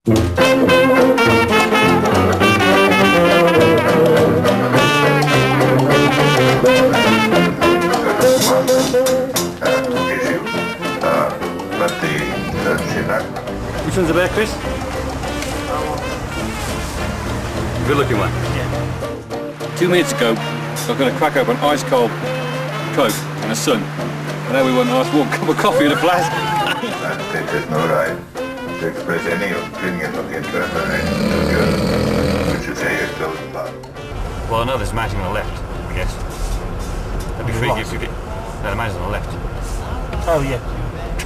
Which one's the bear, Chris? Good looking one. Yeah. 2 minutes ago, I was going to crack open ice cold Coke in the sun. And now we want a nice warm cup of coffee in a flask. It is no right to express any opinion of the internal which is a closed part. Well, I know there's mounting on the left, I guess. That'd be freaky if we did. No, the mounting's on the left. Oh, yeah.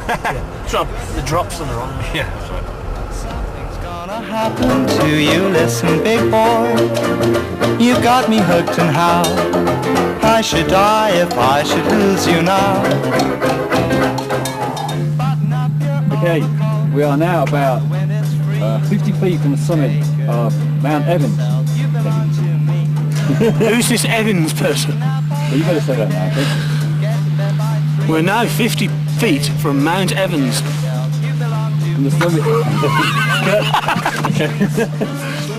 Yeah. The drops on the right. Yeah, that's right. Something's gonna happen to you, listen, big boy. You've got me hooked, and how I should die if I should lose you now. Okay, we are now about 50 feet from the summit of Mount Evans. Who's this Evans person? Well, you better say that now, okay? We're now 50 feet from Mount Evans. From the summit. Okay.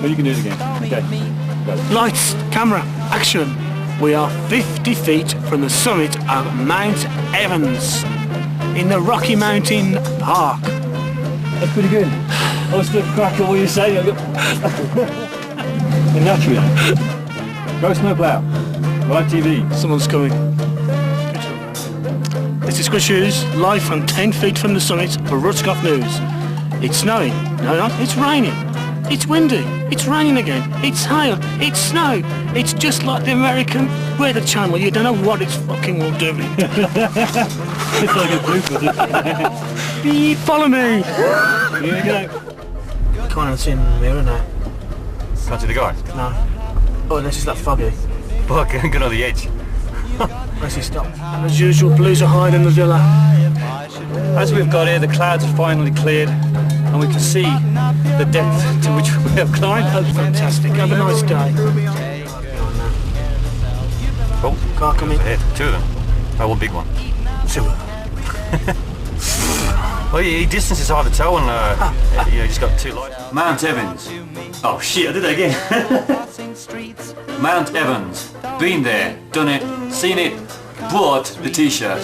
Well, you can do it again. Okay. Go. Lights, camera, action. We are 50 feet from the summit of Mount Evans in the Rocky Mountain Park. That's pretty good. I was still cracking what you say. And naturally. Go snowplow. Live TV. Someone's coming. This is Chris Hughes, live from 10 feet from the summit for Rutscoff News. It's snowing. No, it's raining. It's windy. It's raining again. It's hail. It's snow. It's just like the American Weather Channel. You don't know what it's fucking all doing. It's like a blooper. Beep, follow me. Here we go. Can't even see in the mirror now. Can't see the guy? No. Oh, unless it's that foggy. Fuck, get on the edge. Unless he stopped. As usual, blues are high in the villa. As we've got here, the clouds are finally cleared and we can see the depth to which we have climbed. Oh, fantastic. Have a nice day. Oh, Car coming. ahead. 2 of them. Oh, one big one. 2. Well, he distances half the toe and you just got 2 lights. Mount Evans. Oh shit, I did that again. Mount Evans. Been there, done it, seen it, bought the t-shirt.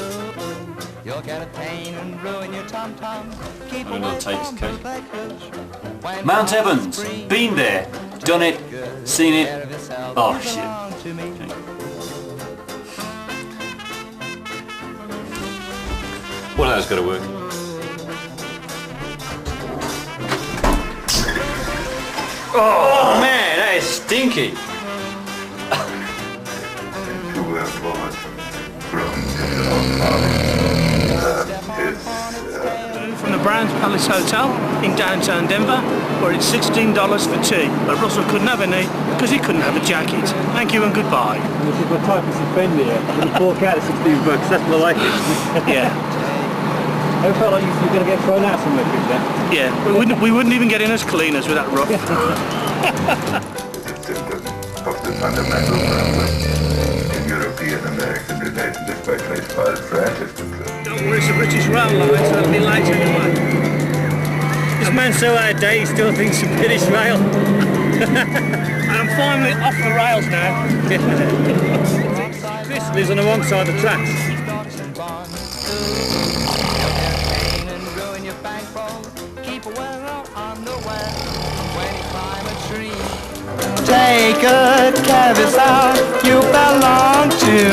You'll get a pain and ruin your tom-tom. Keep Another takes, okay. Mount Evans. Been there, done it, seen it. Oh shit. Okay. One of those got to work. Oh man, that is stinky. From the Browns Palace Hotel in downtown Denver, where it's $16 for tea, but Russell couldn't have any because he couldn't have a jacket. Thank you and goodbye. And if you've got type of offender here, I'm going to fork out at 16 bucks, that's what I like it. Yeah. I felt like you were going to get thrown out somewhere, Chris, then. Yeah, we wouldn't even get in as cleaners with that rough. It's a symptom of the fundamental problem in European American relations, especially as far as France is concerned. Don't worry, it's a British rail line, so it'll be late anyway. This man's so out of date, he still thinks it's British rail. And I'm finally off the rails now. Chris lives on the wrong side of the tracks. Take good care of yourself, you belong to